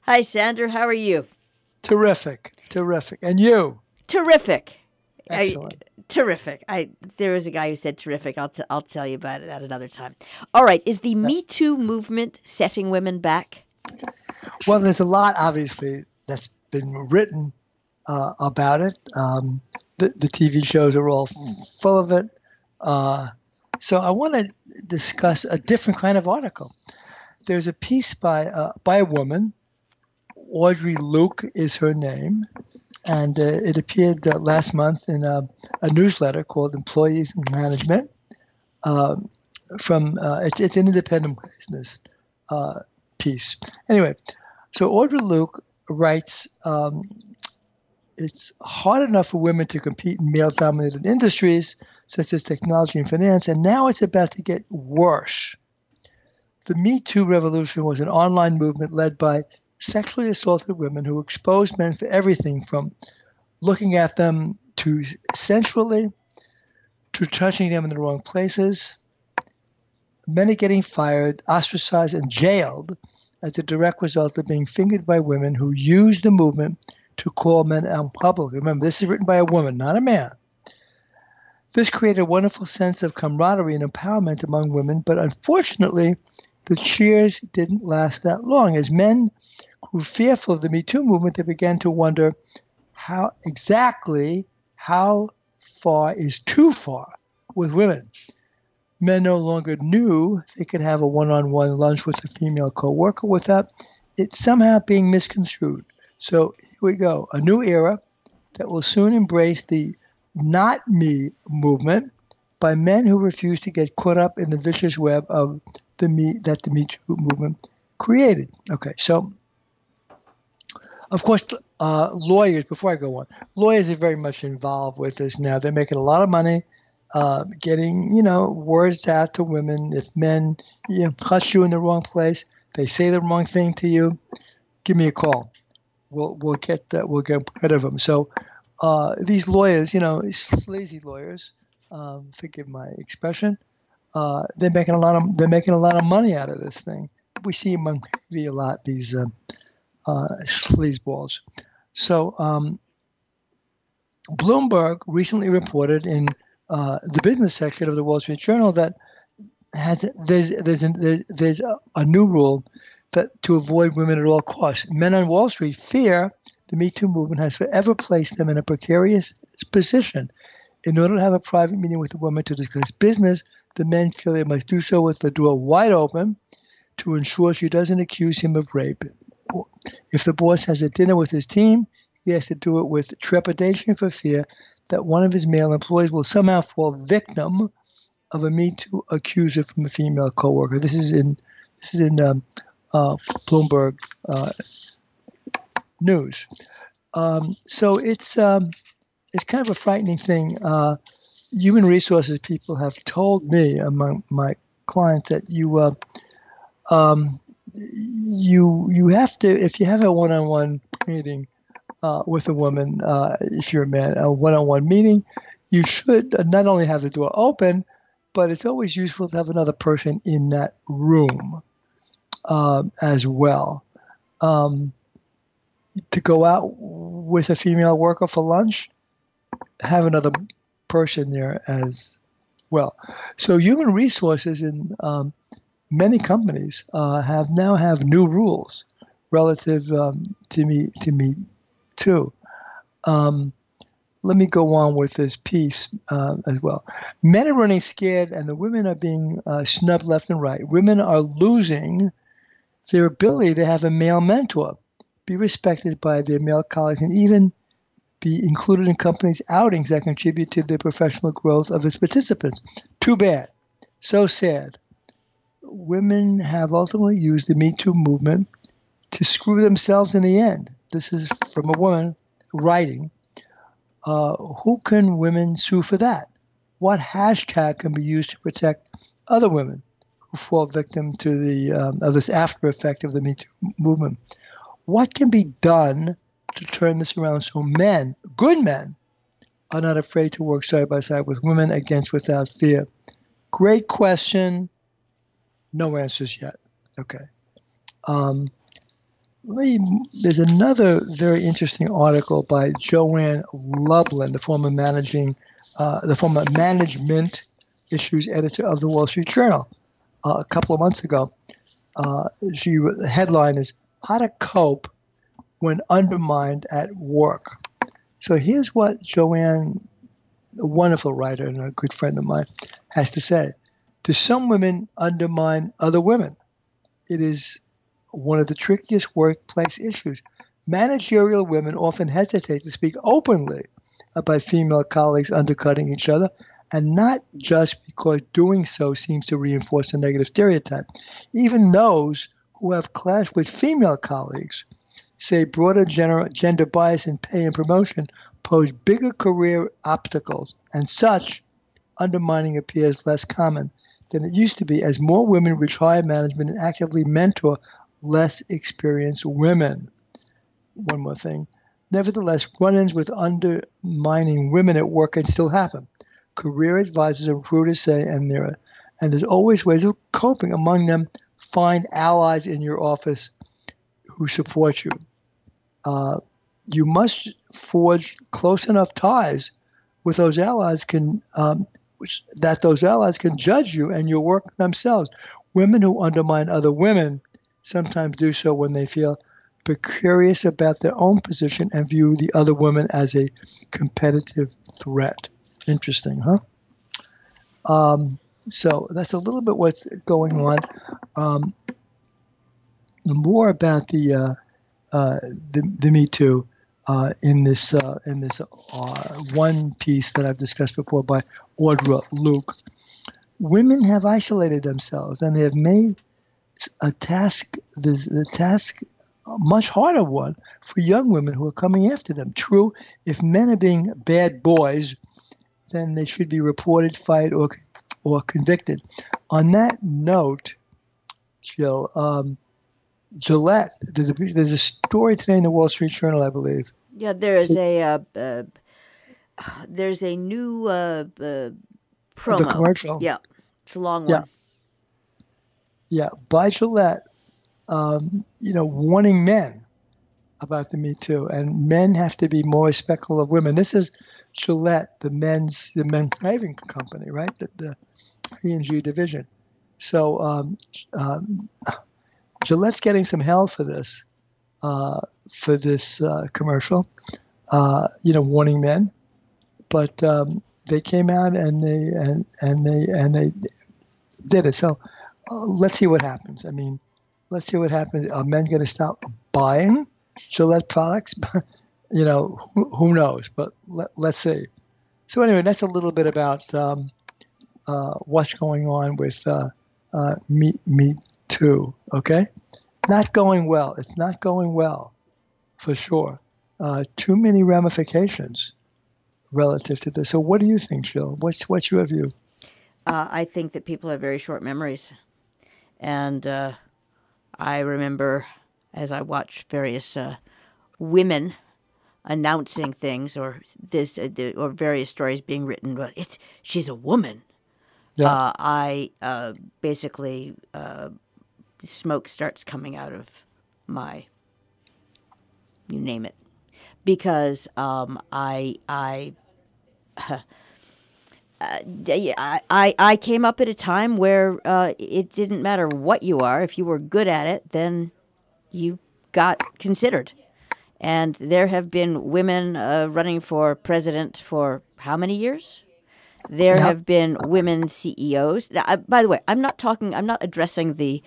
Hi, Sander. How are you? Terrific. And you? Terrific. I, Excellent. terrific. There was a guy who said terrific. I'll tell you about it at another time. All right. Is the Me Too movement setting women back? Well, there's a lot, obviously, that's been written about it. The TV shows are all full of it. Uh, so I want to discuss a different kind of article. There's a piece by a woman. Audrey Luke is her name. And it appeared last month in a newsletter called Employees and Management. It's an independent business piece. Anyway, so Audrey Luke writes, it's hard enough for women to compete in male-dominated industries such as technology and finance, and now it's about to get worse. The Me Too revolution was an online movement led by sexually assaulted women who exposed men for everything from looking at them to sensually to touching them in the wrong places. Many getting fired, ostracized, and jailed as a direct result of being fingered by women who used the movement to call men out in public. Remember, this is written by a woman, not a man. This created a wonderful sense of camaraderie and empowerment among women, but unfortunately, the cheers didn't last that long. As men grew fearful of the Me Too movement, they began to wonder how far is too far with women. Men no longer knew they could have a one-on-one lunch with a female co-worker without it somehow being misconstrued. So here we go, a new era that will soon embrace the not me movement by men who refuse to get caught up in the vicious web of the Me Too movement created. Okay, so of course, lawyers, before I go on, lawyers are very much involved with this now. They're making a lot of money getting, words out to women. If men touch you in the wrong place, they say the wrong thing to you, give me a call. We'll get rid of them. So these lawyers, sleazy lawyers, forgive my expression, they're making a lot of money out of this thing. We see them on TV a lot. These sleazeballs. So Bloomberg recently reported in the business section of the Wall Street Journal that there's a new rule that to avoid women at all costs. Men on Wall Street fear the Me Too movement has forever placed them in a precarious position. In order to have a private meeting with a woman to discuss business, the men feel they must do so with the door wide open to ensure she doesn't accuse him of rape. If the boss has a dinner with his team, he has to do it with trepidation for fear that one of his male employees will somehow fall victim of a Me Too accuser from a female coworker. This is in Bloomberg News. So it's kind of a frightening thing. Human resources people have told me among my clients that you have to, if you have a one-on-one meeting with a woman, if you're a man, a one-on-one meeting, you should not only have the door open, but it's always useful to have another person in that room as well. To go out with a female worker for lunch, have another person there as well. So human resources in many companies have new rules relative to me too. Let me go on with this piece as well. Men are running scared, and the women are being snubbed left and right. Women are losing their ability to have a male mentor, be respected by their male colleagues, and even be included in companies' outings that contribute to the professional growth of its participants. Too bad. So sad. Women have ultimately used the Me Too movement to screw themselves in the end. This is from a woman writing. Who can women sue for that? What hashtag can be used to protect other women who fall victim to of this after effect of the Me Too movement? What can be done to turn this around so men, good men, are not afraid to work side by side with women without fear? Great question. No answers yet. Okay. There's another very interesting article by Joanne Lublin, the former management issues editor of the Wall Street Journal, a couple of months ago. The headline is "How to Cope When Undermined at Work." So here's what Joanne, a wonderful writer and a good friend of mine, has to say. Do some women undermine other women? It is one of the trickiest workplace issues. Managerial women often hesitate to speak openly about female colleagues undercutting each other, and not just because doing so seems to reinforce a negative stereotype. Even those who have clashed with female colleagues say broader gender bias in pay and promotion pose bigger career obstacles, and such undermining appears less common than it used to be as more women reach higher management and actively mentor less experienced women. One more thing. Nevertheless, run-ins with undermining women at work can still happen. Career advisors and recruiters say, and there's always ways of coping. Among them, find allies in your office who support you. You must forge close enough ties with those allies that those allies can judge you and your work themselves. Women who undermine other women sometimes do so when they feel precarious about their own position and view the other woman as a competitive threat. Interesting, huh? So that's a little bit what's going on. More about the Me Too in this one piece that I've discussed before by Audra Luke. Women have isolated themselves, and they have made the task a much harder one for young women who are coming after them. True, if men are being bad boys, then they should be reported, fired, or convicted. On that note, Jill, Gillette, there's a story today in the Wall Street Journal, I believe. Yeah, there's a new promo. The commercial. Yeah, it's a long one. Yeah, by Gillette, warning men about the Me Too, and men have to be more respectful of women. This is Gillette, the men's shaving company, right? The E&G division. So Gillette's getting some hell for this commercial, warning men. But they came out and they did it. So let's see what happens. Let's see what happens. Are men going to stop buying Gillette products? Who knows? But let's see. So anyway, that's a little bit about what's going on with Me Too. Okay, not going well. It's not going well, for sure. Too many ramifications relative to this. So what do you think, Jill? What's your view? I think that people have very short memories. And I remember as I watched various women announcing things or various stories being written, but she's a woman. Yeah. I basically smoke starts coming out of my, you name it, because I came up at a time where it didn't matter what you are. If you were good at it, then you got considered. And there have been women running for president for how many years? There have been women CEOs. Now, by the way, I'm not addressing the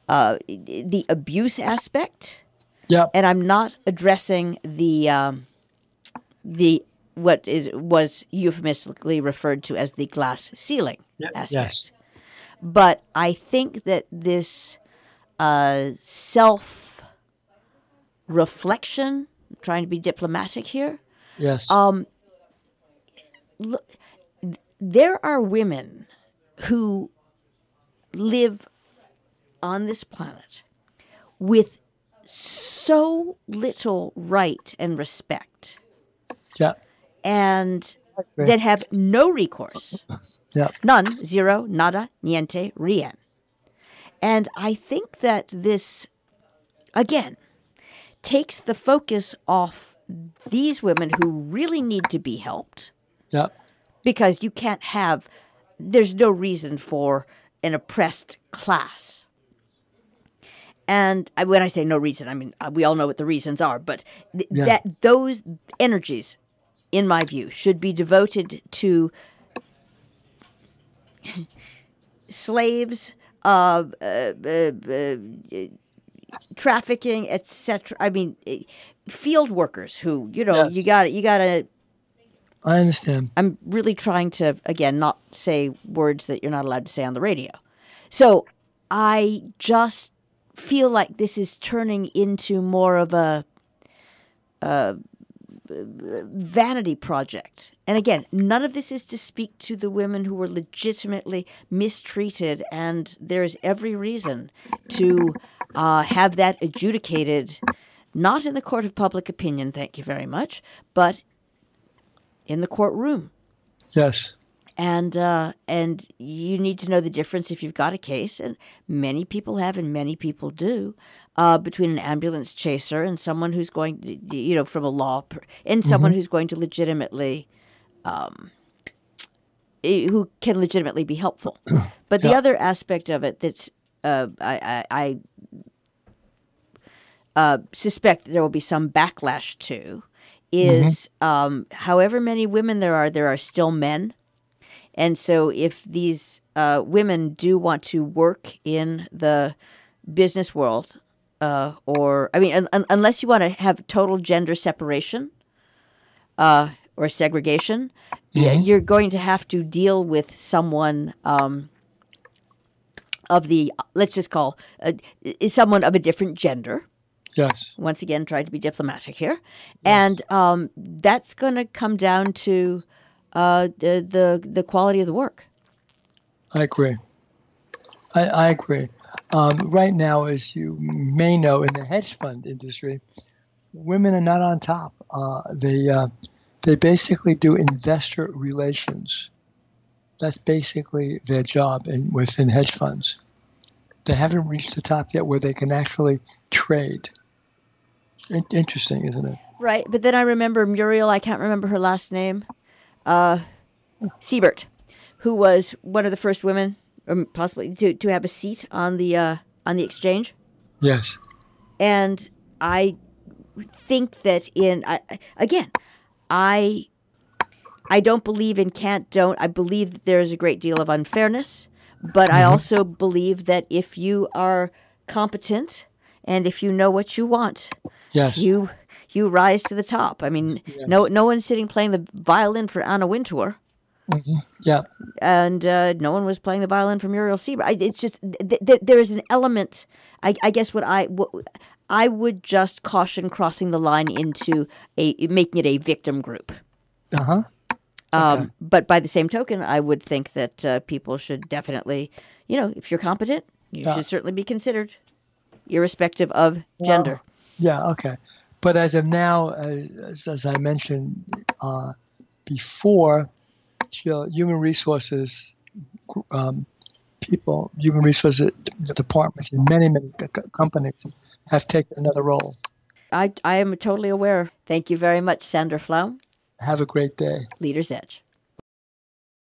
abuse aspect. Yeah. And I'm not addressing the was euphemistically referred to as the glass ceiling aspect. Yes. But I think that this self-reflection, trying to be diplomatic here. Yes. Look, there are women who live on this planet with so little right and respect. Yeah. And that have no recourse. Yeah. None, zero, nada, niente, rien. And I think that this, again, takes the focus off these women who really need to be helped. Yeah. Because you can't have, there's no reason for an oppressed class. And when I say no reason, I mean, we all know what the reasons are, but that those energies, in my view, should be devoted to slaves, trafficking, etc. I mean, field workers who, you gotta. I understand. I'm really trying to, again, not say words that you're not allowed to say on the radio. So I just feel like this is turning into more of a vanity project. And again, none of this is to speak to the women who were legitimately mistreated, and there's every reason to have that adjudicated, not in the court of public opinion, thank you very much, but in the courtroom. Yes. And you need to know the difference if you've got a case, and many people have and many people do, between an ambulance chaser and someone who's going to, from a law, and someone who's going to legitimately, who can legitimately be helpful. But the other aspect of it that's, I suspect that there will be some backlash to is however many women there are still men. And so if these women do want to work in the business world, unless you want to have total gender separation or segregation, you're going to have to deal with someone let's just call someone of a different gender. Yes. Once again, trying to be diplomatic here. Yes. And that's going to come down to the quality of the work. I agree. I agree. Right now, as you may know, in the hedge fund industry, women are not on top. They basically do investor relations. That's basically their job within hedge funds. They haven't reached the top yet where they can actually trade. Interesting, isn't it? Right, but then I remember Muriel, I can't remember her last name, Siebert, who was one of the first women, possibly to have a seat on the exchange. Yes. And I think that I don't believe in can't, don't. I believe that there is a great deal of unfairness, but I also believe that if you are competent and if you know what you want, yes, you rise to the top. I mean, yes. No one's sitting playing the violin for Anna Wintour. Yeah. And no one was playing the violin for Muriel Siebert. It's just there is an element. I guess what I would just caution crossing the line into making it a victim group. Okay. But by the same token, I would think that people should definitely, if you're competent, you should certainly be considered, irrespective of gender. Yeah. Okay. But as of now, as I mentioned before, human resources people, human resources departments in many companies have taken another role. I am totally aware. Thank you very much, Sander Flaum. Have a great day. Leader's Edge.